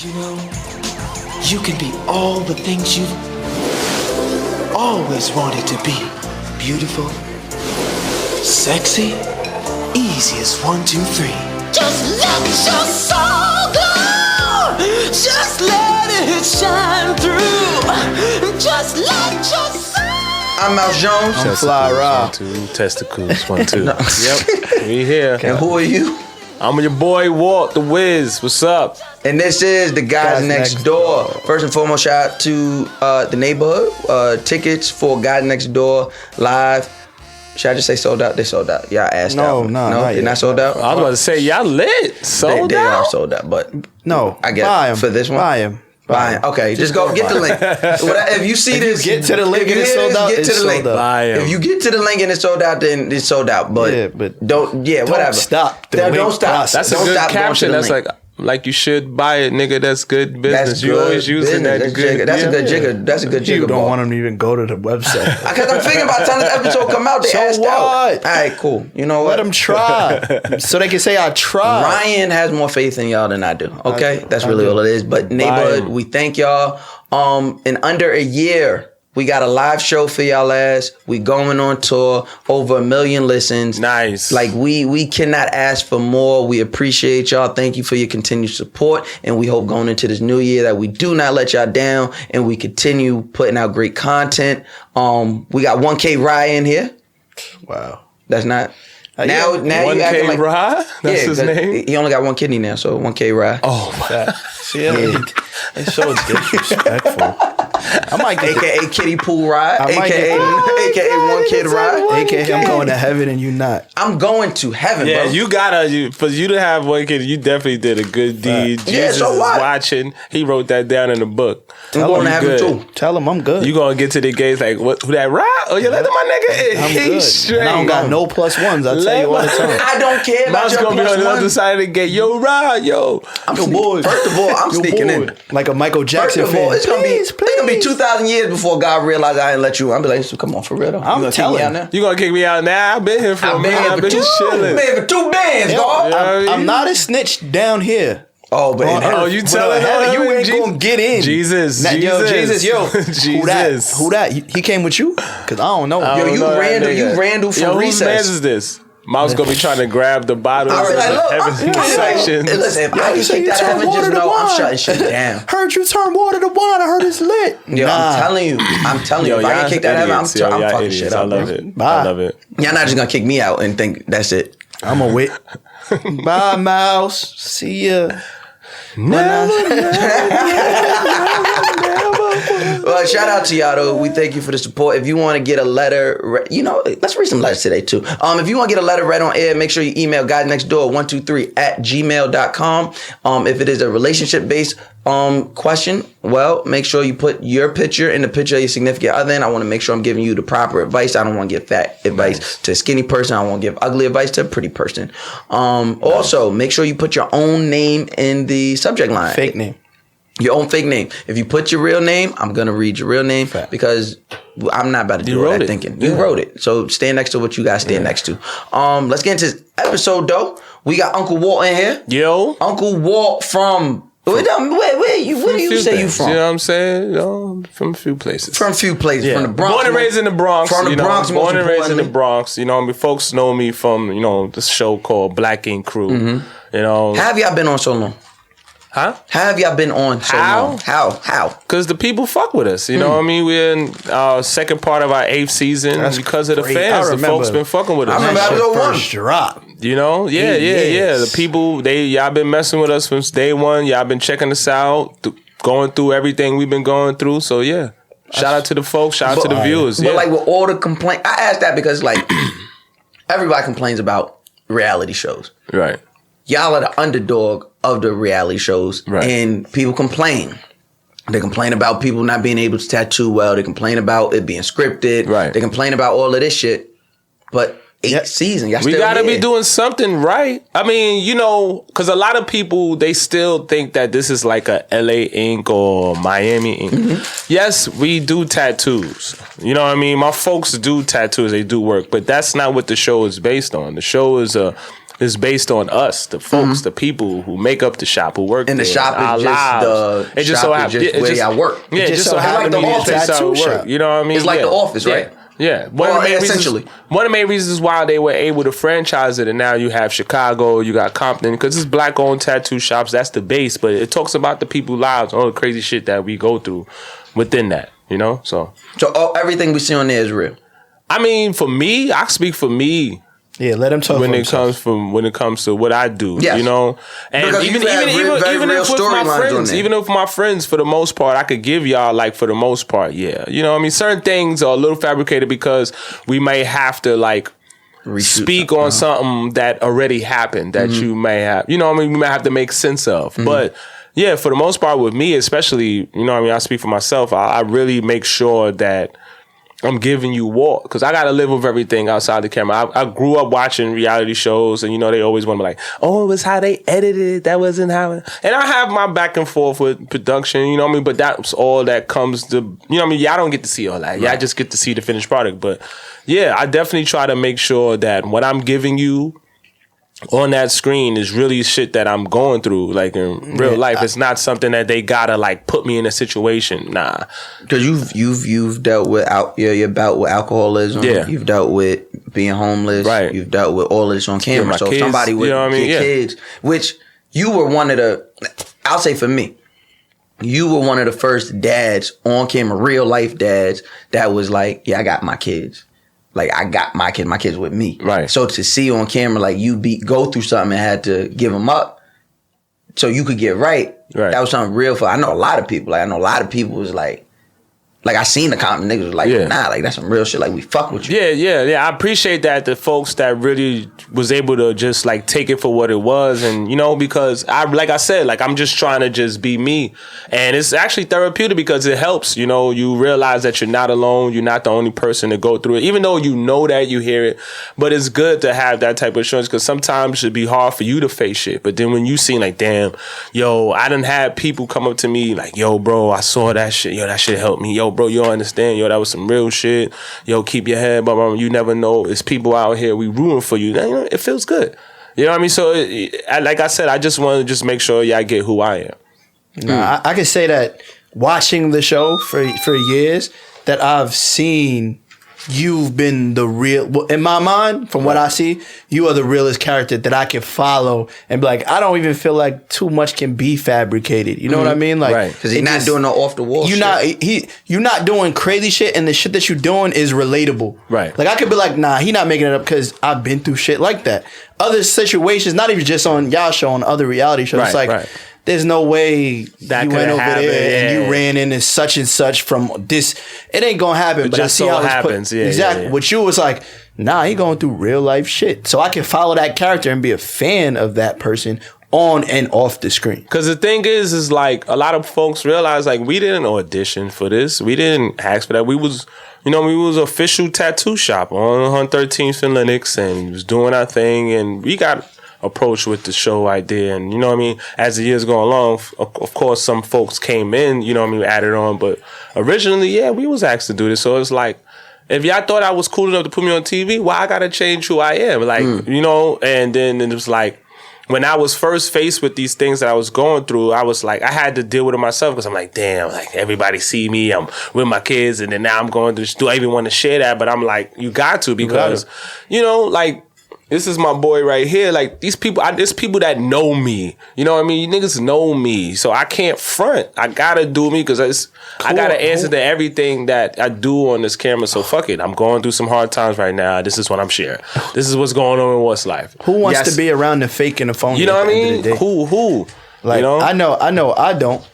You know, you can be all the things you've always wanted to be. Beautiful, sexy, easy as 1, 2, 3. Just let your soul go. Just let it shine through. Just let your soul. I'm Mouse Jones. I'm Flyry. 1, 2, testicles, 1, 2. No. Yep, we here. And who are you? I'm your boy Walt, the Wiz. What's up? And this is the Guys Next Door. First and foremost, shout out to the neighborhood. Tickets for Guys Next Door live. Should I just say sold out? They sold out. Yeah, I asked No, out. no, they're not sold out. I was about to say, y'all lit. Sold They out? are sold out, but No, I guess buy 'em. for this one. Buy 'em. Okay, just go get the link. If you see this, get to the link and it's sold out, get to it's the sold link. out. If you get to the link and it's sold out, then it's sold out. But, don't whatever. Stop. Don't stop. That's a Don't good stop going caption. to the That's link. like you should buy it, nigga. That's good business. That's You good always using business. that good. That's a good jigger. That's a good jigger. You don't ball. want them to even go to the website. Because I'm thinking about the time this episode come out, they So asked what? out. All right, cool. You know what? Let them try. So they can say I tried. Ryan has more faith in y'all than I do. Okay? That's really all it is. But neighborhood, we thank y'all. In under a year, we got a live show for y'all ass. We going on tour, over 1 million listens. Nice. Like we cannot ask for more. We appreciate y'all. Thank you for your continued support. And we hope going into this new year that we do not let y'all down and we continue putting out great content. We got 1K Ryan here. Wow. That's not now you 1K acting like Rye? That's his name? He only got one kidney now, so 1K Rye. Oh, my. See, it's so disrespectful. I might get AKA Kiddie Pool Ride, I might AKA One Kid Ride. AKA I'm going to heaven and you not. I'm going to heaven, Yeah, bro. you gotta, for you to have 1 kid, you definitely did a good deed. Yeah, Jesus so what? is watching. He wrote that down in the book. I'm going to You heaven good. too. Tell them I'm good. You gonna get to the gates like, what? Who that Rye? Oh, you let my nigga? I'm He's good. straight. And I don't got no plus ones. I tell you all the time. I don't care about Mom's your gonna be plus on the one. other side of the gate. Yo, Rye, yo. I'm boys. First of all, I'm sneaking in. Like a Michael First Jackson of all, fan. it's gonna Please, be 2,000 years before God realized I didn't let you. I'm be like, so come on, for real though. You I'm gonna kick me telling out now? You gonna kick me out now? I've been here for a I've been minute. here I've for been two. chilling. Been here for 2 bands, dog. I'm not a snitch down here. Oh, but in Oh, earth. you But telling hell, him? you ain't gonna get in. Jesus. Yo, Jesus, yo. Who that? Jesus. Who that? He came with you? Cause I don't know. I Yo, don't you know that Randall, nigga. you Randall from Yo, whose Recess. man's is this? Mom's gonna be trying to grab the bottles I was in like, the look, heavenly I'm section. listen, if I you can say kick you that turn heaven, water just to know I'm wine. shutting shit down. Heard you turn water to wine. I heard it's lit. Yo, I'm telling you, Yo, if I y'all can kick that heaven, I'm idiots. Yo, y'all fucking idiots. shit up. I love bro. it. Bye. I love it. Y'all not just gonna kick me out and think that's it. I'm a wit. Bye, Mouse. See ya. Well, shout out to y'all though. We thank you for the support. If you want to get a letter, let's read some letters today too. If you want to get a letter read on air, make sure you email guysnextdoor123@gmail.com. If it is a relationship based question, well, make sure you put your picture in the picture of your significant other. And I want to make sure I'm giving you the proper advice. I don't want to give fat advice to a skinny person. I want to give ugly advice to a pretty person. Also, make sure you put your own name in the subject line. Fake name. Your own fake name. If you put your real name, I'm gonna read your real name because I'm not about to do all that thinking. You wrote it, so stand next to what you guys stand next to. Let's get into this episode though. We got Uncle Walt in here. Yo. Uncle Walt from where do you say you from? You know what I'm saying? From a few places. From a few places. Yeah. From the Bronx. Born and raised in the Bronx. From the Bronx, most Born and raised in the importantly. Bronx. You know, folks know me from, this show called Black Ink Crew. Mm-hmm. You know. How have y'all been on so long? Huh? How have y'all been on so long? How? Because the people fuck with us. You know what I mean? We're in our second part of our 8th season. That's because of the great. fans. I The folks remember. been fucking with us. I remember That episode shit one. first drop. You know? Yeah. The people, y'all been messing with us since day one. Y'all been checking us out, going through everything we've been going through. So, yeah. Shout out to the folks. Shout out to the viewers. But like with all the complaint, I asked that because like everybody complains about reality shows. Right. Y'all are the underdog of the reality shows, Right. and people complain. They complain about people not being able to tattoo well. They complain about it being scripted. Right. They complain about all of this shit. But 8th season, y'all We still gotta here. be doing something right. I mean, because a lot of people, they still think that this is like a LA ink or Miami ink. Mm-hmm. Yes, we do tattoos. You know what I mean? My folks do tattoos. They do work. But that's not what the show is based on. The show is a is based on us, the folks, the people who make up the shop, who work And the there, shop our is just lives. the shop is just where I work. Yeah, It it just so happened to be the place I work. You know what I mean? It's like the office, right? Yeah. Well, essentially. One of the main reasons why they were able to franchise it, and now you have Chicago, you got Compton, because it's black-owned tattoo shops. That's the base, but it talks about the people's lives, all the crazy shit that we go through within that, you know? So everything we see on there is real. I mean, for me, I speak for me. Yeah, let him talk when for it himself. when it comes to what I do, Yes. you know, and Because even very real if with my storylines on friends, there. even if my friends, for the most part, I could give y'all like for the most part, yeah, you know, what I mean, certain things are a little fabricated because we may have to like speak on something that already happened that you may have, you know, what I mean, we may have to make sense of, but. Yeah, for the most part with me, especially, you know what I mean, I speak for myself, I really make sure that I'm giving you Walt, because I got to live with everything outside the camera. I grew up watching reality shows, and, you know, they always want to be like, oh, it was how they edited it. That wasn't how it... And I have my back and forth with production, you know what I mean? But that's all that comes to... You know what I mean? Y'all don't get to see all that. Y'all just get to see the finished product. But, yeah, I definitely try to make sure that what I'm giving you on that screen is really shit that I'm going through, like in real life. It's not something that they gotta like put me in a situation. Nah, because you've dealt with your bout with alcoholism. Yeah. You've dealt with being homeless. Right. You've dealt with all of this on camera. my So kids, somebody with you know what I mean? your Yeah. kids, which you were one of the, I'll say for me, you were one of the first dads on camera, real life dads that was like, yeah, I got my kids. Like, I got my kids with me. Right. So to see on camera, like, you go through something and had to give them up so you could get right. Right. That was something real for, I know a lot of people. Like, I know a lot of people was like I seen the comment, niggas was like, nah, like, that's some real shit. Like, we fuck with you. Yeah. I appreciate that the folks that really was able to just like take it for what it was, and you know, because like I said, like I'm just trying to just be me, and it's actually therapeutic because it helps. You know, you realize that you're not alone. You're not the only person to go through it, even though you know that, you hear it. But it's good to have that type of assurance, because sometimes it'd be hard for you to face shit. But then when you see like, damn, yo, I done had people come up to me like, yo, bro, I saw that shit. Yo, that shit helped me. Yo, bro, you don't understand. Yo, that was some real shit. Yo, keep your head, blah, blah, blah. You never know. It's people out here. We rooting for you. You know, it feels good. You know what I mean? So, like I said, I just want to just make sure y'all get who I am. Nah, I can say that watching the show for years, that I've seen you've been the real, well, in my mind, from what I see, you are the realest character that I can follow and be like, I don't even feel like too much can be fabricated. You know what I mean? Like, Right. Because he's not doing no off the wall shit. You're not doing crazy shit, and the shit that you're doing is relatable. Right. Like, I could be like, nah, he not making it up because I've been through shit like that. Other situations, not even just on y'all show, on other reality shows. It's like, there's no way That you could went over happen, there and yeah. you ran into such and such from this. It ain't gonna happen. It But just I see so how it's happens, put. yeah, Exactly. yeah. What you was like, nah, he going through real life shit. So I can follow that character and be a fan of that person on and off the screen. Because the thing is like a lot of folks realize like we didn't audition for this. We didn't ask for that. We was official tattoo shop on 113th and Lenox, and was doing our thing, and we got approach with the show idea, and you know what I mean, as the years go along, of course some folks came in, you know what I mean, added on, but originally, yeah, we was asked to do this. So it's like, if y'all thought I was cool enough to put me on TV, why I gotta change who I am? Like, you know, and then it was like, when I was first faced with these things that I was going through, I was like, I had to deal with it myself, because I'm like, damn, like everybody see me, I'm with my kids, and then now I'm going through, do I even want to share that? But I'm like, you got to, because, you know, like, this is my boy right here. Like, these people, there's people that know me. You know what I mean? You niggas know me. So I can't front. I gotta do me, because I gotta answer to everything that I do on this camera. So fuck it. I'm going through some hard times right now. This is what I'm sharing. This is what's going on in what's life. Who wants to be around the fake and the phony? You know what I at the end mean? of the day? Who? Like, you know? I know I don't.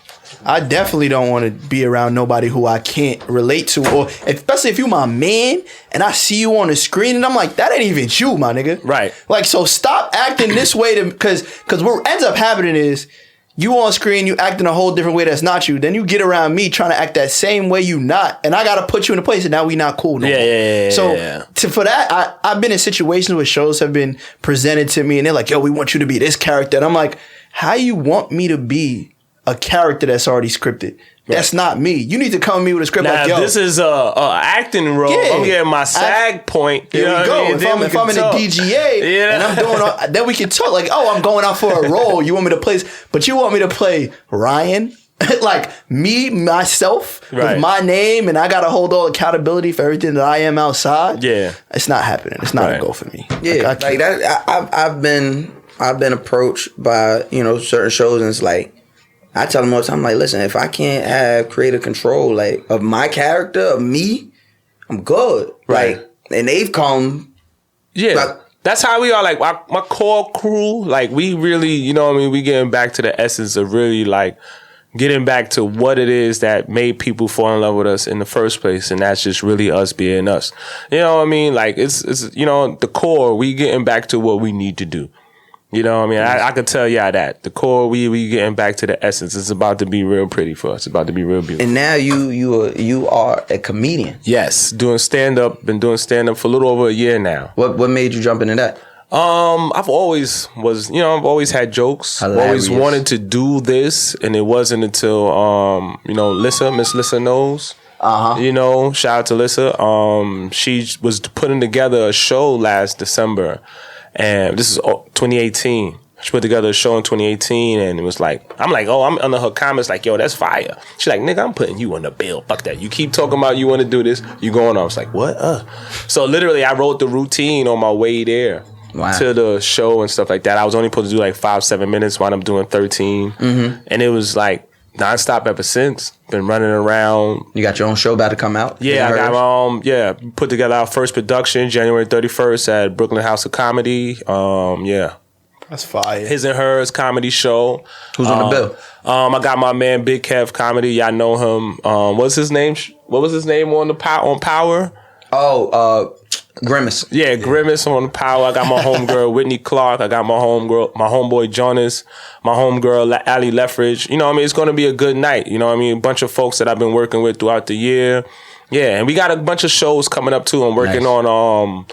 I definitely don't want to be around nobody who I can't relate to, or especially if you my man and I see you on the screen and I'm like, that ain't even you, my nigga. Right. Like, so stop acting this way, because what ends up happening is you on screen, you act in a whole different way that's not you. Then you get around me trying to act that same way you not, and I gotta put you in a place, and now we not cool no more. Yeah. So for that, I've been in situations where shows have been presented to me and they're like, yo, we want you to be this character. And I'm like, how you want me to be a character that's already scripted? That's not me. You need to come to me with a script Now, like, yo. this is a acting role. Yeah. I'm getting my SAG point. You There know we go. what I mean? If I'm in the DGA and I'm doing all, then we can talk like, oh, I'm going out for a role. You want me to play, but you want me to play Ryan, like me, myself, with my name, and I got to hold all accountability for everything that I am outside. Yeah, it's not happening. It's not a go for me. Yeah, like that. I've been approached by certain shows, and it's like I tell them all the time, like, listen, if I can't have creative control, like, of my character, of me, I'm good. Right. Like, and they've come. Yeah. Like, that's how we are. Like, my core crew, like, we really, we getting back to the essence of really, like, getting back to what it is that made people fall in love with us in the first place. And that's just really us being us. You know what I mean? Like, it's the core, we getting back to what we need to do. You know what I mean? I could tell y'all that. The core, we getting back to the essence. It's about to be real pretty for us. It's about to be real beautiful. And now you are a comedian. Yes. Doing stand-up. Been doing stand-up for a little over a year now. What made you jump into that? I've always had jokes. I've always wanted to do this, and it wasn't until Miss Lissa knows. Shout out to Lissa. She was putting together a show last December. And this is 2018. She put together a show in 2018, and it was like, I'm like, oh, I'm under her comments like, yo, that's fire. She's like, nigga, I'm putting you on the bill. Fuck that. You keep talking about you want to do this. You going on. I was like, what? So literally, I wrote the routine on my way there to the show and stuff like that. I was only supposed to do like 5-7 minutes while I'm doing 13. Mm-hmm. And it was like nonstop ever since. Been running around. You got your own show about to come out? Yeah, I got put together our first production January 31st at Brooklyn House of Comedy. That's fire. His and Hers comedy show. Who's on the bill? I got my man Big Kev Comedy. Y'all know him. What's his name? What was his name on Power? Grimace. Yeah, Grimace on Power. I got my homegirl Whitney Clark. I got my homeboy Jonas, my homegirl Ali Leffridge. You know what I mean? It's going to be a good night. You know what I mean? A bunch of folks that I've been working with throughout the year. Yeah, and we got a bunch of shows coming up too. I'm working on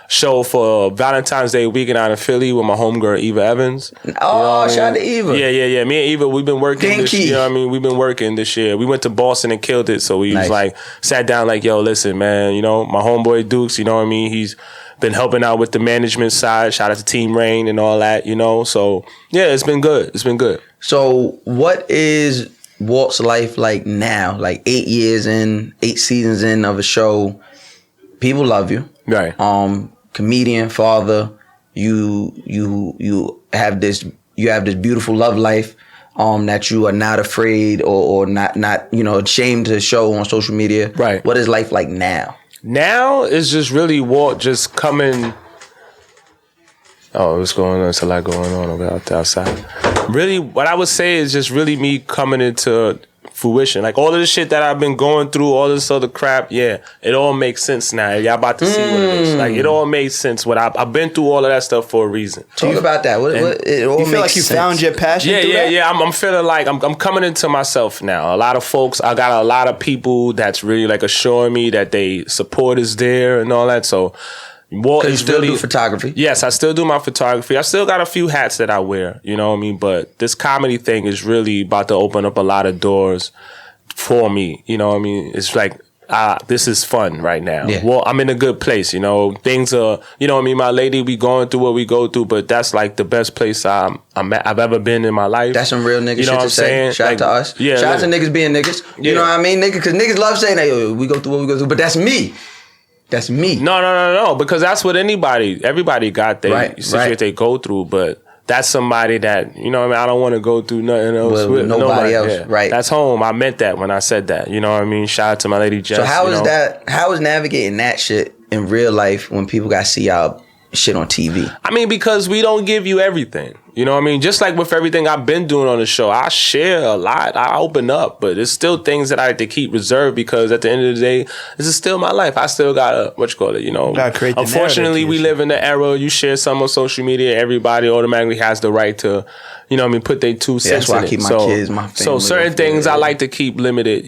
show for Valentine's Day weekend out in Philly with my homegirl Eva Evans. Oh, shout out to Eva. Yeah. Me and Eva, we've been working this year. You know what I mean? We've been working this year. We went to Boston and killed it. So we was like, sat down like, yo, listen, man, my homeboy Dukes, you know what I mean? He's been helping out with the management side. Shout out to Team Rain and all that, So, yeah, it's been good. It's been good. So what is Walt's life like now? Like 8 years in, 8 seasons in of a show. People love you. Right. Comedian, father, you have this beautiful love life that you are not afraid or not ashamed to show on social media. Right. What is life like now? Now it's just really Walt just coming. Oh, what's going on? There's a lot going on over out there outside. Really, what I would say is just really me coming into fruition. Like all of the shit that I've been going through, all this other crap, it all makes sense now. Y'all about to see what it is. Like it all makes sense. What I've been through all of that stuff for a reason. Talk about that. It all you feel makes like you sense. found your passion? Yeah. I'm feeling like I'm coming into myself now. A lot of folks, I got a lot of people that's really like assuring me that they support is there and all that. So Walt You is still really do photography? Yes, I still do my photography. I still got a few hats that I wear, you know what I mean? But this comedy thing is really about to open up a lot of doors for me, you know what I mean? It's like, this is fun right now. Yeah. Well, I'm in a good place, Things are, you know what I mean? My lady, we going through what we go through, but that's like the best place I've ever been in my life. That's some real nigga You know shit what to I'm say. saying? Shout out to us. Yeah, Shout out to niggas being niggas. You know what I mean, nigga? Because niggas love saying that, yo, we go through what we go through, but that's me. That's me. No, because that's what everybody got their situation they go through, but that's somebody that, you know what I mean, I don't want to go through nothing else with nobody else. Yeah. Right. That's home. I meant that when I said that. You know what I mean? Shout out to my lady Jess. So how is navigating that shit in real life when people got to see y'all shit on TV? I mean, because we don't give you everything. You know what I mean? Just like with everything I've been doing on the show, I share a lot. I open up, but there's still things that I have to keep reserved because at the end of the day, this is still my life. I still gotta, Gotta create the unfortunately, we live in the era, you share something on social media, everybody automatically has the right to, put their 2 cents That's why in I keep it. my kids, my family. So certain things I like to keep limited,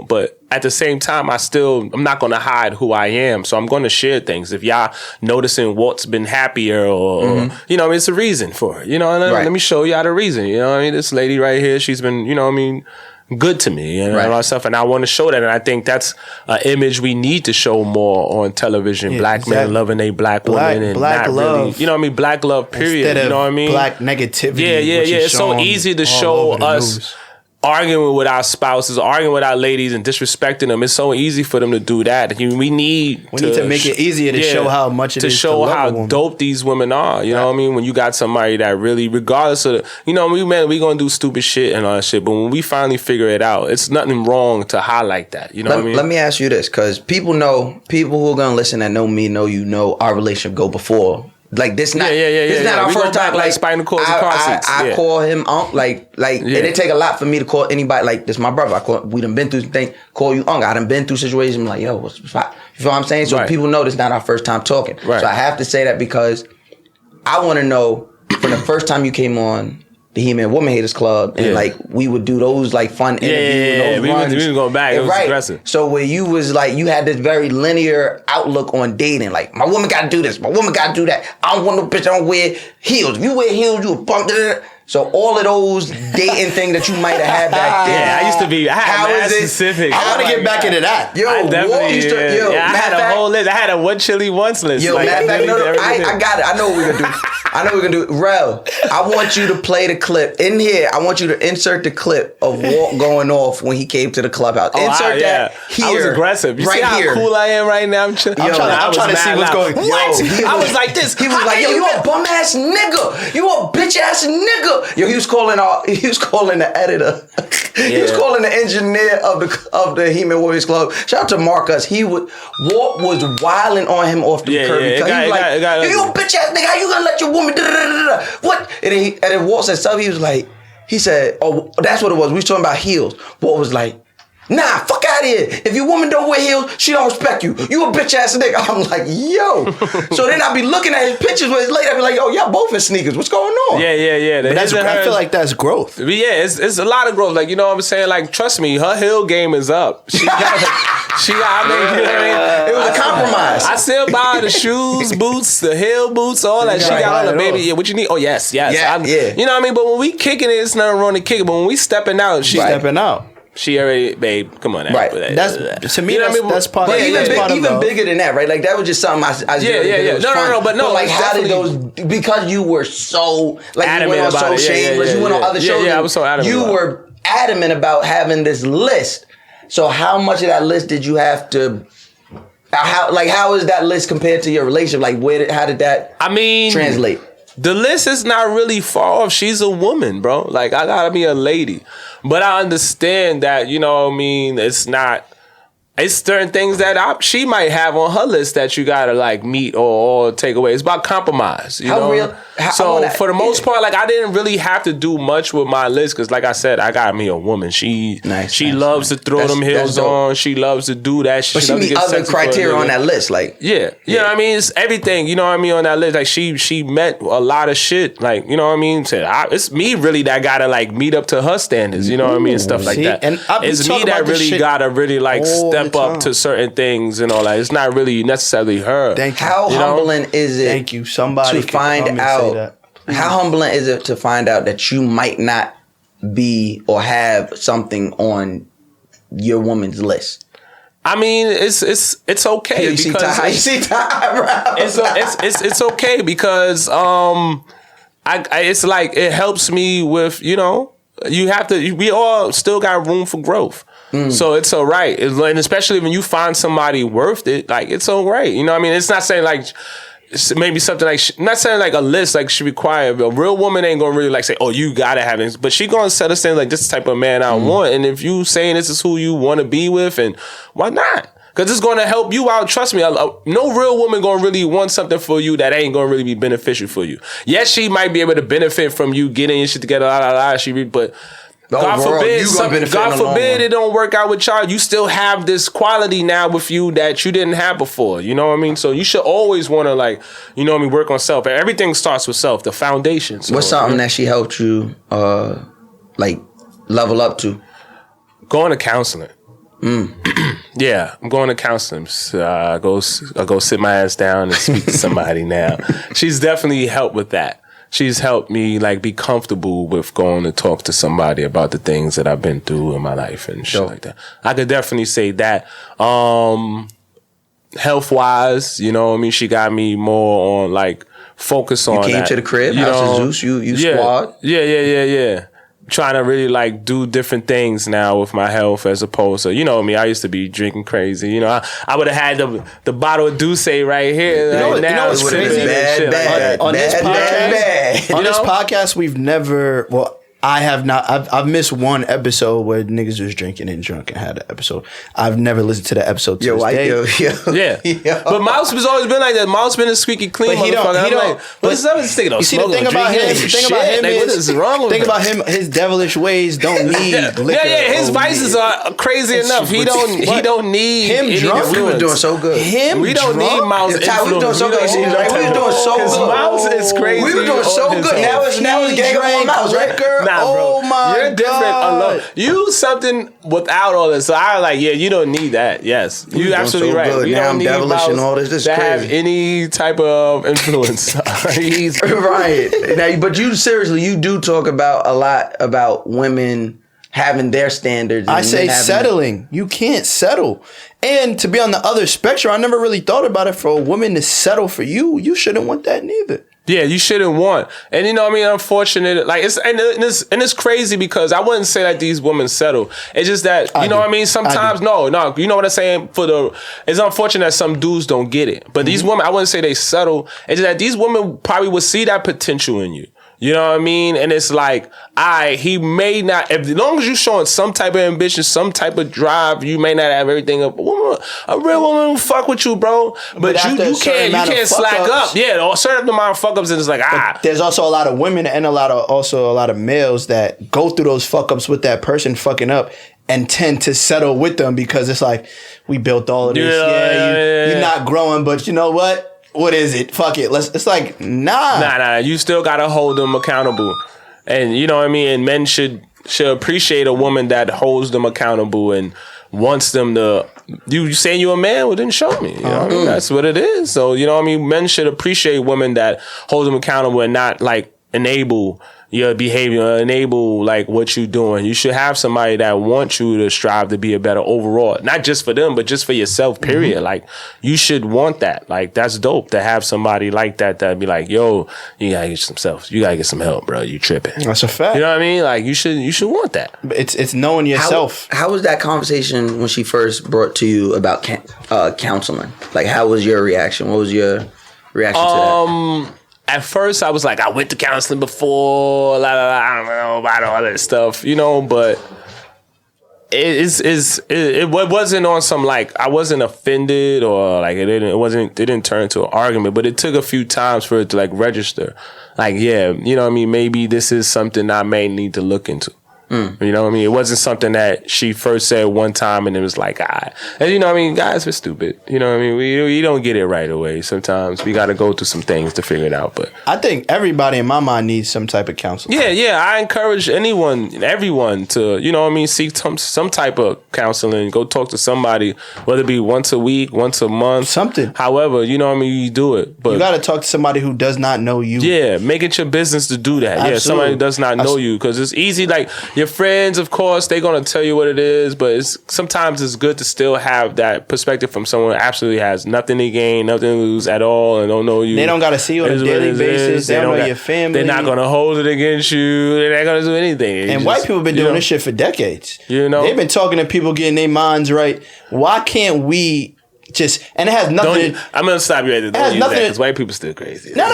but at the same time, I'm not going to hide who I am. So I'm going to share things. If y'all noticing Walt's been happier or it's a reason for it. Let me show y'all the reason. This lady right here, she's been, good to me and Right. all that stuff, and I want to show that, and I think that's an image we need to show more on television. Yeah, black men exactly. loving a black woman and black not love. really, you know what I mean? Black love, period. Instead You know what I of mean? black negativity. Yeah. which is It's so shown easy to all show over the us news. arguing with our spouses, arguing with our ladies, and disrespecting them. It's so easy for them to do that. We need to make it easier to show how much it to is show to love how a woman. dope these women are. You know what I mean? When you got somebody that really, regardless of the, we gonna do stupid shit and all that shit, but when we finally figure it out, it's nothing wrong to highlight that. You know what I mean? Let me ask you this, because people who are gonna listen that know me, know you, know our relationship go before. Like this not this not our We go first back time. like spinal cords and car seats. I Yeah. call him like and it take a lot for me to call anybody like this. My brother, we done been through some things. Call you uncle. I done been through situations. I'm like, yo, what's up? You feel what I'm saying? So Right. people know this not our first time talking. Right. So I have to say that because I want to know from the first time you came on the He-Man Woman Haters Club, and like we would do those like fun interviews. Those we runs. was going back. It was aggressive. So where you was like, you had this very linear outlook on dating. Like, my woman got to do this. My woman got to do that. I don't want no bitch that don't wear heels. If you wear heels, you a punk. So all of those dating things that you might have had back then. Yeah, I used to be. I had mad specific. I want to get back into that. Yo, I Walt definitely. used to, I had a whole list. I had a one chili once list. Yo, like, matter of fact, no, everything. I got it. I know what we're gonna do. Rel, I want you to play the clip in here. I want you to insert the clip of Walt going off when he came to the clubhouse. Insert that here. I was aggressive. You right see how here. cool I am right now? I'm trying to see what's going on. What? Yo, I was like this. He was like, yo, you a bum ass nigga. You a bitch ass nigga. Yo, he was calling the editor. He was calling the engineer of the He-Man Warriors Club. Shout out to Marcus. Walt was wilding on him off the curb because he was like, yo, you a bitch ass nigga. How you gonna let your woman what? And then Walt said something. He said, oh, that's what it was. We was talking about heels. Walt was like, nah, fuck out of here. If your woman don't wear heels, she don't respect you. You a bitch ass nigga. I'm like, yo. So then I'll be looking at his pictures with his lady. I'll be like, oh, y'all both in sneakers. What's going on? Yeah. But I feel like that's growth. But yeah, it's a lot of growth. Like, you know what I'm saying? Like, trust me, her heel game is up. She got, you know what I mean? It was a compromise. I still buy the shoes, boots, the heel boots, all that. She got all the baby. Yeah, what you need? Oh, yes. Yeah. You know what I mean? But when we kicking it, it's nothing wrong to kick it. But when we stepping out, Stepping out. She already, babe, come on. Right. That's to me. You know what I mean? That's part But of even bigger than that, right? Like that was just something I Yeah. No, but no, like it's how did definitely- those? Because you were so like Adamant you went on about So it. Yeah, Shameless, you went on other shows. Yeah, I was so adamant You about it. were adamant about having this list. So how much of that list did you have to? How is that list compared to your relationship? Like how did that? Translate. The list is not really far off. She's a woman, bro. Like, I gotta be a lady. But I understand that, you know what I mean, it's certain things that she might have on her list that you gotta like meet or take away. It's about compromise. You know? For the most part, like I didn't really have to do much with my list because, like I said, I got me a woman. She loves to throw them heels on. She loves to do that. But she meet other criteria on that list, like you know what I mean. It's everything. You know what I mean on that list. Like she met a lot of shit. Like you know what I mean. It's me really that gotta like meet up to her standards. You know what I mean and stuff like that. And it's me that really gotta really like step up to certain things and all that. It's not really necessarily her. Thank you. How humbling is it? Thank you. Somebody to find out. How humbling is it to find out that you might not be or have something on your woman's list? I mean, it's okay You because see Ty, it's okay because it's like it helps me with, you know, we all still got room for growth. So it's all right. And especially when you find somebody worth it, like it's all right. You know what I mean? It's not saying like maybe something like, not saying like a list like she require. A real woman ain't gonna really like say, oh, you gotta have this. But she gonna set a standard like this is the type of man I want. And if you saying this is who you want to be with, and why not? Because it's going to help you out. Trust me, no real woman going to really want something for you that ain't going to really be beneficial for you. Yes, she might be able to benefit from you getting your shit together, but God forbid it don't work out with y'all. You still have this quality now with you that you didn't have before. You know what I mean? So you should always want to like, you know what I mean, work on self. Everything starts with self, the foundation. So, what's something that she helped you like level up to? Going to counseling. Yeah, I'm going to counseling. I go sit my ass down and speak to somebody now. She's definitely helped with that. she's helped me like be comfortable with going to talk to somebody about the things that I've been through in my life and shit like that. I could definitely say that. Health wise, you know what I mean? She got me more on like focus on You came that. to the crib, you House know? of Zeus, you Yeah. squad. Yeah. Trying to really like do different things now with my health as opposed to, you know me, I used to be drinking crazy. You know, I would have had the bottle of Douce right here. know Like, what- now you know what's it's crazy? sipping and shit like that. On this podcast, on You this know? podcast, we've never. Well, I have not. I've missed one episode where niggas was drinking and drunk and had an episode. I've never listened to that episode to Yo, this day. Yeah. But Mouse has always been like that. Mouse been a squeaky clean But he don't- motherfucker. he I'm don't- like, what's up with this nigga? You see, the thing about him, Like, what is wrong with think him? about him. His devilish ways don't need liquor. His or vices weed. are crazy enough. He don't need Him any drunk? We was influence. doing so good. Him. We don't drunk? need Mouse Ty, we was doing influence. so good. We don't Right? We was doing so Because good. Mouse is crazy. We were doing so on his good. own. Now it's gang up on Mouse, right? Liquor? Nah, bro. Oh my You're different God. alone. You something without all this. So I like, yeah, you don't need that. Yes. doing You absolutely so right. good. You Now don't I'm need devilish Mouse and all this. This is to have crazy. any type of influence. He's Right. Now, but you seriously, you do talk about a lot about women having their standards. I and say men having- settling. You can't settle. And to be on the other spectrum, I never really thought about it. For a woman to settle for you, you shouldn't want that neither. Yeah, you shouldn't want. And you know what I mean? Unfortunate. Like it's crazy because I wouldn't say that these women settle. It's just that, you know what I mean? Sometimes, no, you know what I'm saying? It's unfortunate that some dudes don't get it. But these women, I wouldn't say they settle. It's just that these women probably would see that potential in you. You know what I mean? And it's like, he may not, as long as you're showing some type of ambition, some type of drive, you may not have everything up. A real woman will fuck with you, bro. But after a you certain amount of can't slack fuck-ups- up. Yeah, a certain amount of fuck ups, and it's like, There's also a lot of women and a lot of males that go through those fuck ups with that person fucking up and tend to settle with them because it's like, we built all of this. You're not growing, but you know what? What is it? Fuck it. It's like, nah. Nah. You still gotta hold them accountable, and you know what I mean. And men should appreciate a woman that holds them accountable and wants them to. You saying you a man? Well, then show me. You know what I mean? That's what it is. So you know what I mean. Men should appreciate women that hold them accountable and not like enable your behavior, enable like what you're doing. You should have somebody that wants you to strive to be a better overall, not just for them, but just for yourself, period. Like you should want that. Like that's dope to have somebody like that be like, yo, you gotta get some help, bro. You tripping. That's a fact. You know what I mean? Like you should want that. It's knowing yourself. How was that conversation when she first brought to you about counseling? Like, how was your reaction? What was your reaction to that? At first, I was like, I went to counseling before, I don't know about all that stuff, you know, but it wasn't on some like I wasn't offended or like it didn't turn into an argument, but it took a few times for it to like register. Like, yeah, you know what I mean? Maybe this is something I may need to look into. You know what I mean? It wasn't something that she first said one time and it was like, and you know what I mean? Guys are stupid. You know what I mean? We don't get it right away. Sometimes we got to go through some things to figure it out. But I think everybody in my mind needs some type of counseling. yeah. I encourage everyone to, you know what I mean, seek some type of counseling. Go talk to somebody, whether it be once a week, once a month. Something. However, you know what I mean, you do it. But You got to talk to somebody who does not know you. yeah, make it your business to do that. Absolutely. Yeah, somebody who does not know you. Because it's easy, like, your friends, of course, they're going to tell you what it is, but sometimes it's good to still have that perspective from someone who absolutely has nothing to gain, nothing to lose at all, and don't know you. They don't got to see you on a daily basis. They don't know your family. They're not going to hold it against you. They're not going to do anything. And white people have been doing this shit for decades. You know? They've been talking to people, getting their minds right. Why can't we just, and it has nothing. I'm going to stop you right there. It has Don't use that nothing to- because white people still crazy. No.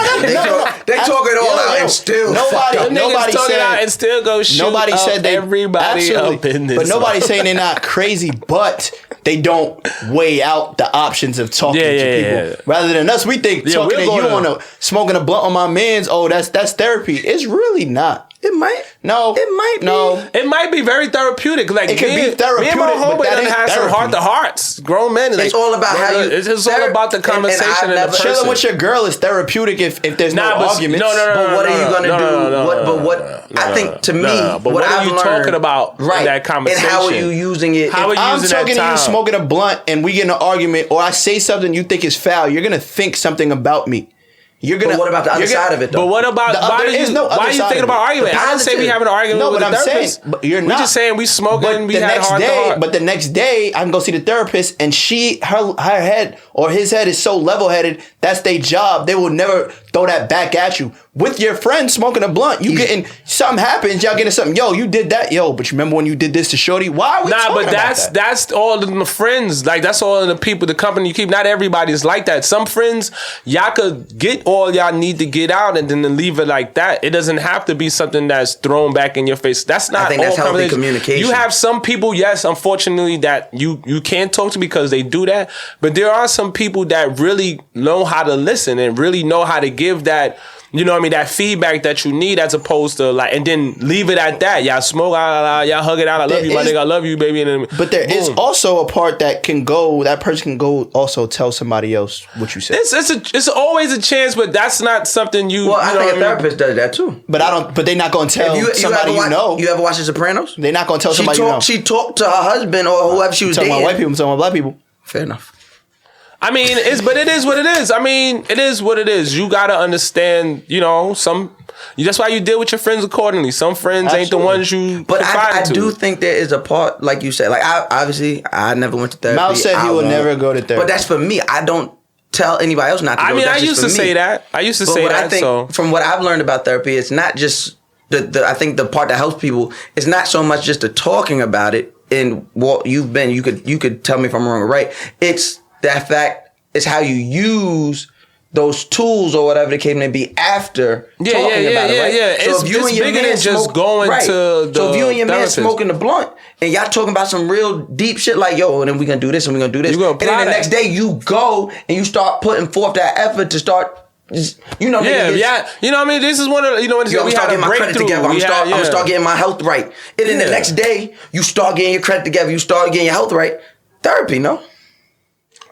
They talk it all out and still fuck up. Nobody talk it out said. and still go shoot Nobody up said they everybody up in this. But nobody's saying they're not crazy, but they don't weigh out the options of talking to people. Yeah. Rather than us, we think talking to you smoking a blunt on my man's. Oh, that's therapy. It's really not. It might. No, It might be. No, It might be very therapeutic. Like It can be me and therapeutic, my but homeboy that done ain't had some therapy. heart to hearts. Grown men. It's all about how you. It's just all about the conversation I've and the never- person. chilling with your girl is therapeutic if there's no arguments. No. But what are you gonna do? No, I think to me, but what are I've you learned, talking about in right, that conversation? and how are you using it? How are you I'm using talking that to you time? smoking a blunt and we get in an argument, or I say something you think is foul, you're gonna think something about me. You're gonna. But what about the other side of it, though? But what about why are you thinking about arguing? I didn't say we have an argument. No, with but the I'm therapist. saying, but you're not. We just saying we smoking. We the had next heart to day, heart. but the next day, I can go see the therapist, and her head or his head is so level headed. That's their job. They will never throw that back at you. With your friend smoking a blunt, you getting something happens. Y'all getting something. Yo, you did that. Yo, but you remember when you did this to Shorty? Why are we talking but about that? that's all of the friends. Like that's all of the people, the company you keep. Not everybody is like that. Some friends, y'all could get all y'all need to get out, and then leave it like that. It doesn't have to be something that's thrown back in your face. That's not. I think that's healthy communication. You have some people, yes, unfortunately, that you can't talk to because they do that. But there are some people that really know how to listen and really know how to give that. You know what I mean? That feedback that you need, as opposed to like, and then leave it at that. Y'all smoke, y'all hug it out. I love you, my nigga. I love you, baby. And then, but there is also a part that can go. That person can go also tell somebody else what you said. It's always a chance, but that's not something you. Well, you know I think a what I mean? therapist does that too. But I don't. But they're not going to tell somebody you know. You ever watch The Sopranos? They're not going to tell somebody you know. She talked to her husband or whoever she was I'm talking dating. about white people. I'm talking about black people. Fair enough. I mean, but it is what it is. I mean, it is what it is. You gotta understand, you know, that's why you deal with your friends accordingly. Some friends ain't the ones you. But I to. do think there is a part, like you said, like I never went to therapy. Mal said he would never go to therapy. But that's for me. I don't tell anybody else not to go. I mean, that's I used to say that. I used to say that. I think so from what I've learned about therapy, it's not just I think the part that helps people is not so much just the talking about it and what you've been. You could tell me if I'm wrong or right. It's that fact. It's how you use those tools or whatever the case may be after talking about it, right? Yeah. So if you and your man just going to the so if you and your man therapist. smoking the blunt and y'all talking about some real deep shit like, yo, and then we gonna do this and we gonna do this, gonna and then the next day you go and you start putting forth that effort to start. You know, yeah. You know what I mean? This is one of, you know what I'm we start had getting a my credit breakthrough. together. I'm gonna start getting my health right. And then the next day, you start getting your credit together. You start getting your health right. Therapy, no?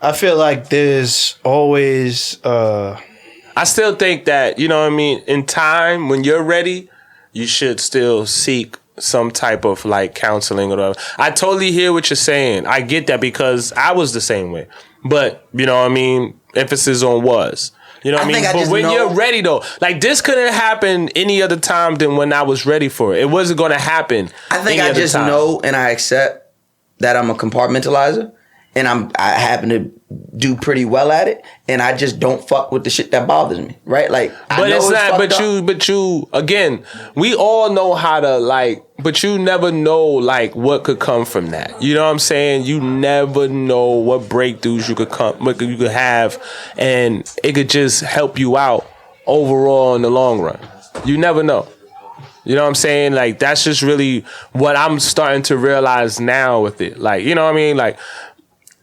I feel like there's always. I still think that, you know what I mean, in time, when you're ready, you should still seek some type of like counseling or whatever. I totally hear what you're saying. I get that because I was the same way. But, you know what I mean, emphasis on was. You know what I mean? But when you're ready, though, like this couldn't happen any other time than when I was ready for it. It wasn't going to happen. I think I just know and I accept that I'm a compartmentalizer. And I happen to do pretty well at it, and I just don't fuck with the shit that bothers me, right? Like, but it's not. But you again. We all know how to like, but you never know like what could come from that. You know what I'm saying? You never know what breakthroughs you could have, and it could just help you out overall in the long run. You never know. You know what I'm saying? Like that's just really what I'm starting to realize now with it. Like, you know what I mean? Like.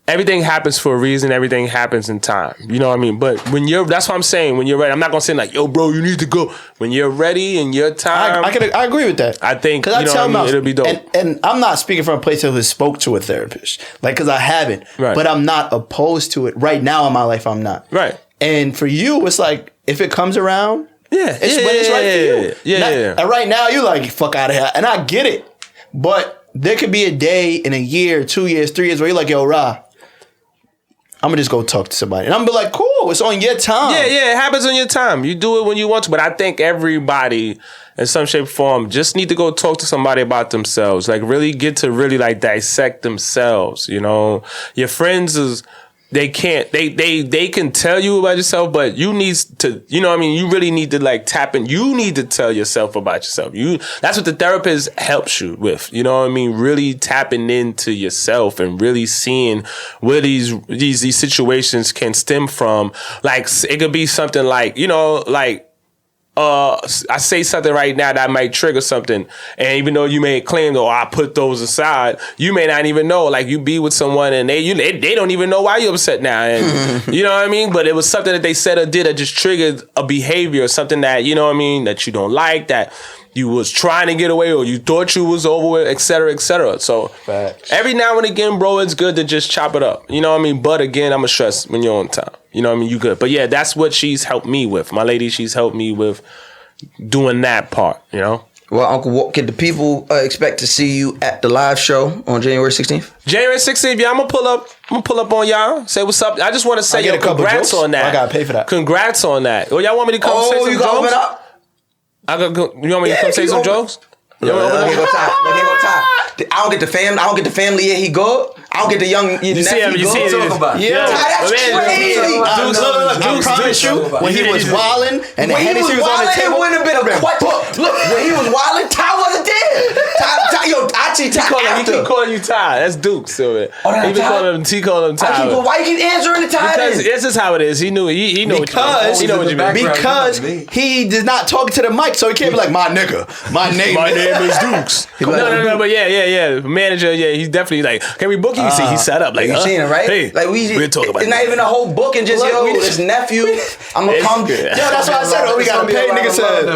Everything happens for a reason. Everything happens in time. You know what I mean? But that's what I'm saying. When you're ready, I'm not gonna say like, yo, bro, you need to go. When you're ready in your time, I agree with that. I think you know what I mean? It'll be dope. And I'm not speaking from a place of who spoke to a therapist, like because I haven't. Right. But I'm not opposed to it right now in my life. I'm not. Right. And for you, it's like if it comes around, when it's right for you. Yeah. And right now, you're like, fuck out of here, and I get it. But there could be a day in a year, 2 years, 3 years where you're like, yo, Ra. I'm gonna just go talk to somebody. And I'm gonna be like, cool, it's on your time. Yeah, it happens on your time. You do it when you want to. But I think everybody in some shape or form just need to go talk to somebody about themselves. Like really get to really like dissect themselves. You know, your friends they can tell you about yourself, but you need to, you know what I mean? You really need to like tap in. You need to tell yourself about yourself. That's what the therapist helps you with. You know what I mean? Really tapping into yourself and really seeing where these situations can stem from. Like it could be something like, you know, like, I say something right now that might trigger something, and even though you may claim, "Oh, I put those aside," you may not even know. Like you be with someone and they don't even know why you're upset now, and you know what I mean. But it was something that they said or did that just triggered a behavior, or something that you know what I mean that you don't like, that you was trying to get away, or you thought you was over with, et cetera, et cetera. So every now and again, bro, it's good to just chop it up. You know what I mean? But again, I'm gonna stress when you're on time. You know what I mean? You good. But yeah, that's what she's helped me with. My lady, she's helped me with doing that part, you know? Well, Uncle Walt, can the people expect to see you at the live show on January 16th? January 16th, yeah, I'm gonna pull up on y'all. Say what's up. I just want to say get a couple congrats jokes? on that. I gotta pay for that. Congrats on that. Oh, y'all want me to come say some you jokes? open up? You want me to come say some jokes? Look, he gonna tie. I don't get the family. Yeah, he good. I don't get the young nephew. You see him. Yeah, that's crazy. I promise you, when he was wilding and the Hennessy was on the table, it wouldn't have been a question. Look, when he was wilding, Ty wasn't there. He keep calling you Ty. That's Duke still, man. He been calling him Ty. Why you keep answering the Ty? Because this is how it is. He knew. He know because what you mean. Because he did not talk to the mic, so he can't be like, my nigga, my name is Dukes. No, but yeah. Manager, yeah, he's definitely like, can we book you? You see, he set up like, you seen it, right? Hey, like we'll talk about it's not even a whole book and just this nephew. I'm gonna come. Yeah, that's why I said, we gotta pay. Nigga said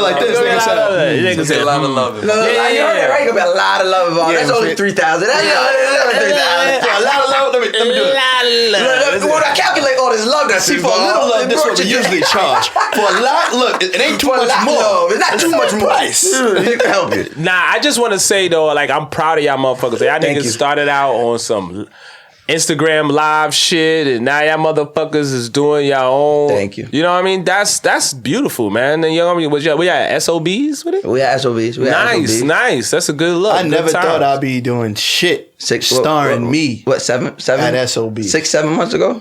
like this. Nigga said a lot of love. You heard that, right? Gonna be a lot of love involved. That's only 3,000. That's a lot of love. Let me do it. When I calculate all this love that's See, for a little love, this is what we usually charge. For a lot, look, it ain't too much more. It's not too much price. You can help it. Nah, I just want to say though, like I'm proud of y'all motherfuckers. Y'all niggas started out on some Instagram live shit, and now y'all motherfuckers is doing y'all own. Thank you. You know what I mean? That's beautiful, man. And you know what I mean? We had SOBs with it. We had SOBs. Nice. That's a good look. I never thought I'd be doing shit starring me. What, seven? At SOB. 6-7 months ago?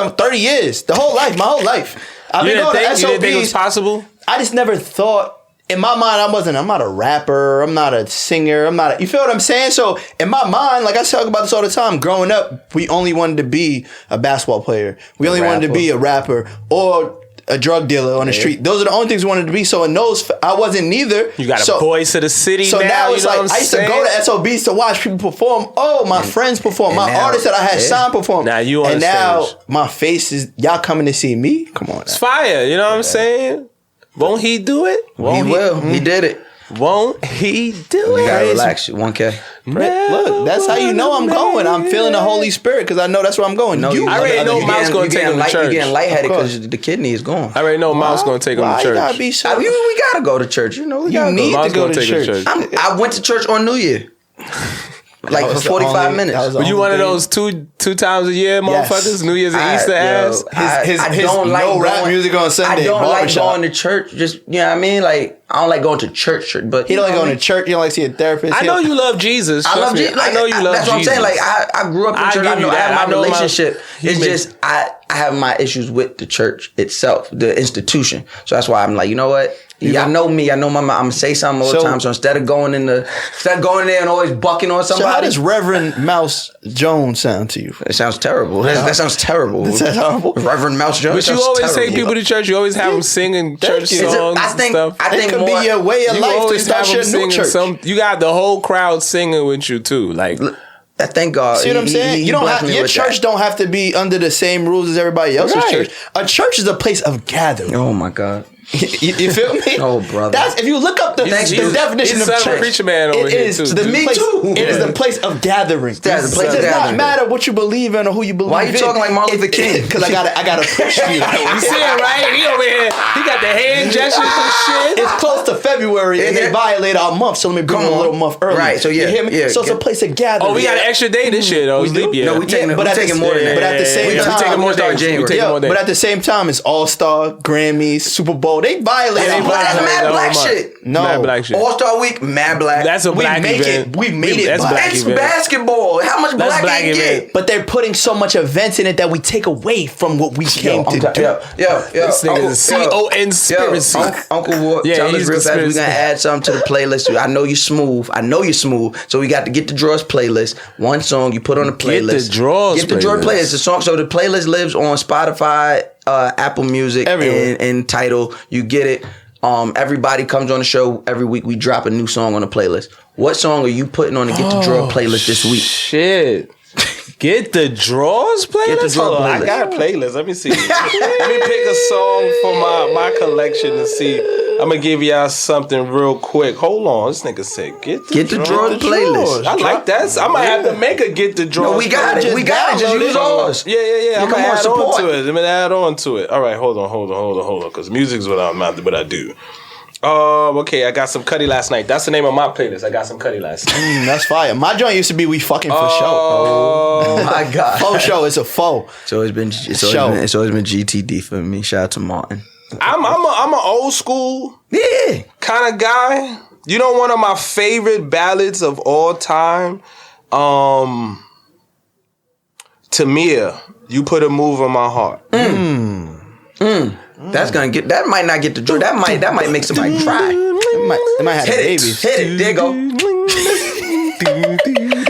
30 years. My whole life. I've been going to SOBs. You didn't think it was possible? I just never thought. In my mind, I'm not a rapper. I'm not a singer. You feel what I'm saying? So in my mind, like I talk about this all the time, growing up, we only wanted to be a basketball player. We only wanted to be a rapper or a drug dealer on the street. Those are the only things we wanted to be. So in those, I wasn't neither. You got a voice of the city so now it's you know like, I used to go to SOBs to watch people perform. Oh, my friends perform. My artists that I had signed perform. Now you on and stage. now my face is, y'all coming to see me? Come on. It's fire. You know what I'm saying? Won't he do it? He will. He did it. Won't he do it? You gotta relax. 1K. Look, that's how you know I'm going. I'm feeling the Holy Spirit because I know that's where I'm going. No, I already know Mouse going to take him to church. You're getting lightheaded because the kidney is gone. I already know Mouse going to take him to church. You gotta be so. We gotta go to church. You know, you need to go to church. I went to church on New Year. Like for 45 minutes. Were you one of those two times a year motherfuckers? New Year's and Easter ass? His don't like rap music on Sunday. I don't like going to church. Just, you know what I mean? Like, I don't like going to church. But he don't like going to church. He don't like seeing a therapist. I know you love Jesus. I love Jesus. I know you love Jesus. That's what I'm saying. Like, I grew up in church. I have my relationship. It's just, I have my issues with the church itself, the institution. So that's why I'm like, you know what? Y'all know me. I know my mom. I'm gonna say something all the time. So instead of going in there and always bucking on somebody. So how does Reverend Mouse Jones sound to you? It sounds terrible. That sounds terrible. Is that horrible? Reverend Mouse Jones. But you always take people to church. You always have them singing church songs. I think it could be your way of life to start your new church. You got the whole crowd singing with you too. Like, I thank God. See what I'm saying? You don't have your church don't have to be under the same rules as everybody else's church. A church is a place of gathering. Oh my God. You feel me? Oh, brother. That's if you look up the definition of church. Preacher man over here too. It is the place of gathering. It does not matter what you believe in or who you believe in. Why are you talking like Martin Luther King? Because I gotta push you. You see it, right? He over here. He got the hand gestures and shit. It's close to February and they violate our month, so let me bring a little month early. Right. So you hear me? So it's a place of gathering. Oh, we got an extra day this year though. We do. No, we taking more than that. But at the same time, we taking more days. But at the same time, it's All Star, Grammys, Super Bowl. They violate. That's mad black shit. No. Mad black shit. All-Star Week, mad black. That's a black event. We made it. That's black It's event. basketball. How much black can you get? But they're putting so much events in it that we take away from what we came to do. This nigga is conspiracy. Uncle Walt, tell us real fast. We're going to add something to the playlist. I know you're smooth. So we got to Get the Draws playlist. One song you put on the playlist. Get the Draws playlist. The song. So the playlist lives on Spotify, Apple Music, and Tidal. You get it. Everybody comes on the show every week. We drop a new song on the playlist. What song are you putting on the Get the Draw playlist this week? Shit. Get the Draws playlist? Get the Draw playlist. I got a playlist. Let me see. Let me pick a song for my collection to see. I'm gonna give y'all something real quick. Hold on. This nigga said Get the Draws playlist. I like that. I might have to make a Get the Draws. No, we got it. Just use ours. Yeah. I'm gonna add on to it. All right, hold on. Because music's what I do. Okay, I got some Cuddy last night. That's the name of my playlist. I got some Cuddy last night. That's fire. My joint used to be We Fucking For Show. Oh my God. Faux show. It's a faux. It's always been GTD for me. Shout out to Martin. I'm an old school Yeah. kind of guy. You know, one of my favorite ballads of all time, Tamia, You Put a Move on My Heart. That's gonna get. That might not get the joy. That might make somebody cry. It might have babies. Hit it. There you go.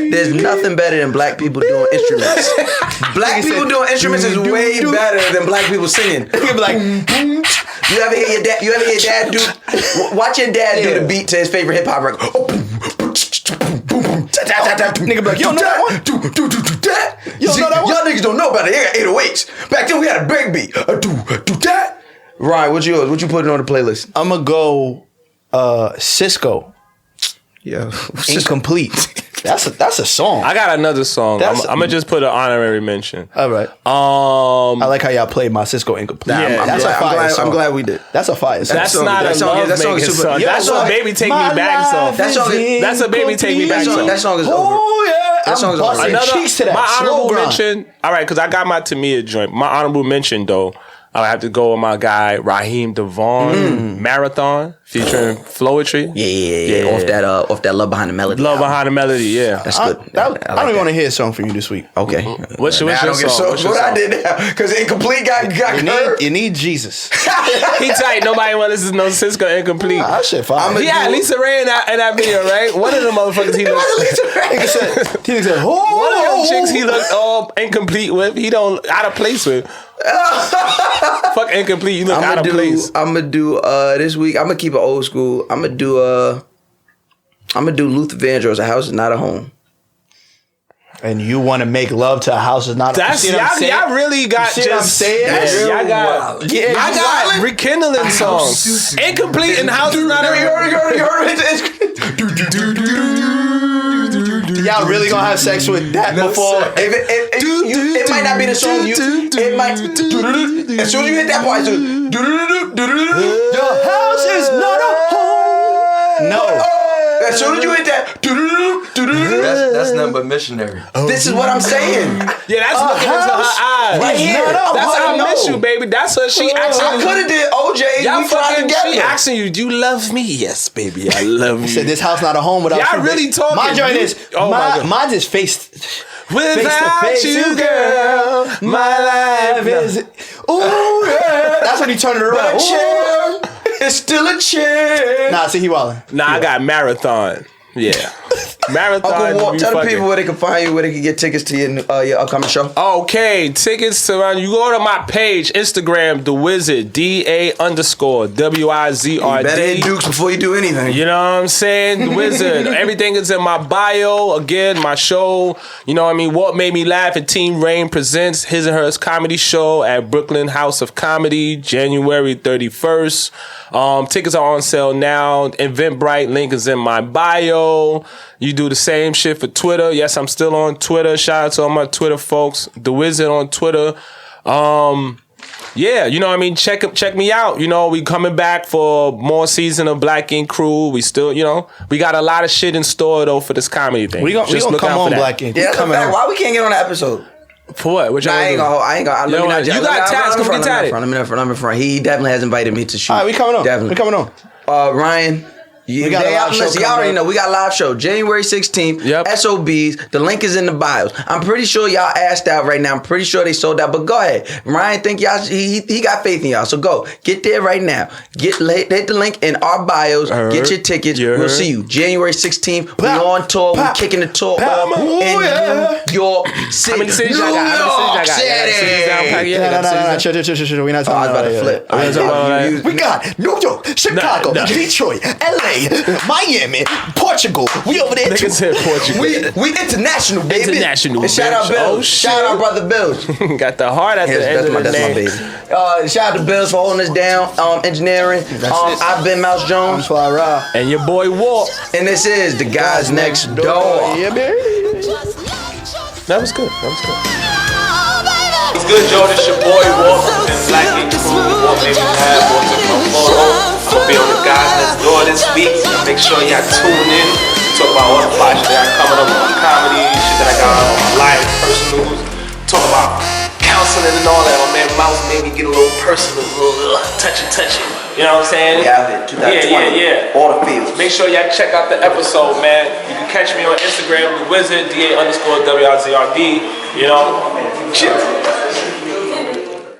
There's nothing better than black people doing instruments. Black people doing instruments is way better than black people singing. You be like, You ever hear your dad? Do? Watch your dad do the beat to his favorite hip hop record. nigga be like, you don't know that one? You don't know that one? Y'all niggas don't know about it. They got 808s. Back then we had a big beat. Do that. Ryan, what's yours? What you putting on the playlist? I'm gonna go Cisco. Yeah. Incomplete. That's a song. I got another song. I'm That's- gonna just put an honorary mention. All right. I like how y'all played my Cisco Incomplete. Nah, That's a fire song. I'm glad we did. That's a fire song. That's song- not that a song- love that song is making super- song. Yeah, That's that a song- Baby Take Me My Back song. life That song is- That's a Baby Take Me Back song. That song is over. Oh yeah. That song is busting overrated. cheeks to that. My Slow honorable grind. mention. All right, because I got my Tamia joint. My honorable mention though, I have to go with my guy Raheem Devon, Marathon featuring Flowetry. Yeah. Off that Love Behind the Melody. Love album. Behind the Melody. Yeah. That's I good. don't even want to hear a song from you this week. Okay. What's your I don't get song? What's your what I song? did now because Incomplete got curved. You need Jesus. He tight. Nobody want to listen to no Cisco Incomplete. That shit fire. He had Lisa Ray in that video, right? One of them motherfuckers he looked. Nigga said, One of them chicks he looked all incomplete with. He don't out of place with. Fuck Incomplete. You look out of place. I'm gonna do this week. I'm gonna keep it old school. I'm gonna do Luther Vandross. A House Is Not a Home. And you want to make love to a house is not. That's y'all really got See what I'm just. saying? That's Yeah, real y'all got. wild. Yeah, I got rekindling songs. Incomplete and House is Not a You Home. heard it. Y'all really gonna have sex with that before? It might not be the song you. It might. As soon as you hit that part, Your house is not a home. No. as soon as you hit that, That's nothing but missionary. this is what I'm saying. Yeah, that's looking into her eyes. Right here. That's how I miss know. you, baby. That's her. She I asking could you. have did OJ. Y'all We tried fucking. She together. asking you, do you love me? Yes, baby, I love you. Said this house not a home without Y'all you. really talking. My joint You- is Oh my God. mine's is face. Without face to you, face. girl, my life is. Ooh yeah. That's when he turned it around. A chair. It's still a chair. Nah, see he wildin'. Nah, I got Marathon. Yeah. Marathon. Uncle Walt, you tell the fucking- people where they can find you, where they can get tickets to your upcoming show. Okay, tickets to you go to my page, Instagram, The Wizard, DA_WIZRD. Better hit Dukes before you do anything. You know what I'm saying? The Wizard. Everything is in my bio. Again, my show, you know what I mean? What Made Me Laugh and Team Rain presents His and Hers Comedy Show at Brooklyn House of Comedy, January 31st. Tickets are on sale now. Eventbrite link is in my bio. You do the same shit for Twitter. Yes, I'm still on Twitter. Shout out to all my Twitter folks. The Wizard on Twitter. Yeah, you know what I mean? Check me out. You know, we coming back for more season of Black Ink Crew. We still, you know, we got a lot of shit in store though for this comedy thing. We gonna look come out for on that. Black Ink. Yeah, that's a Coming fact. on. Why we can't get on the episode? For what? What y'all I ain't gonna do? gonna. Let me not. You let got me- tats, come get tatted. Let me not front. He definitely has invited me to shoot. All right, we coming on. Definitely. We coming on. Ryan. We got a live show Listen, y'all coming already up. know we got a live show January 16th. Yep. SOBs. The link is in the bios. I'm pretty sure y'all asked out right now. I'm pretty sure they sold out. But go ahead, Ryan. Think y'all? He got faith in y'all. So go get there right now. Hit the link in our bios. Get your tickets. We'll see you January 16th. We on tour. We kicking the tour off in New York City. How many cities y'all got? How many cities y'all got? Cities down pack? Yeah, No, got cities down. chill. We not I was talking about to that. flip. I was about to- We got New York, Chicago, No. Detroit, LA, Miami, Portugal. We over there too. Niggas said Portugal. We international, baby. International, And shout out bitch. Bills. Oh, Shout out brother Bills. Got the heart at the end That's of my the name. baby. Shout out to Bills for holding us down. Engineering. I've been Mouse I'm Jones, Flyry. And your boy Walt. and this is the guys next door. Yeah, baby. That was good. That was good. What's good, Joe? This your boy Walt and Black Ink Crew. What made me laugh? What's in my photo? I'll be on the guys sure y'all tune in. Talk about all the fly shit that I got coming up with my comedy, shit that I got on my life, personals. Talk about counseling and all that. My man Mouse made me get a little personal, a little touchy. You know what I'm saying? Yeah, 2020. Yeah. All the fields. Make sure y'all check out the episode, man. You can catch me on Instagram, The Wizard, DA_WRZRD. You know? Shit.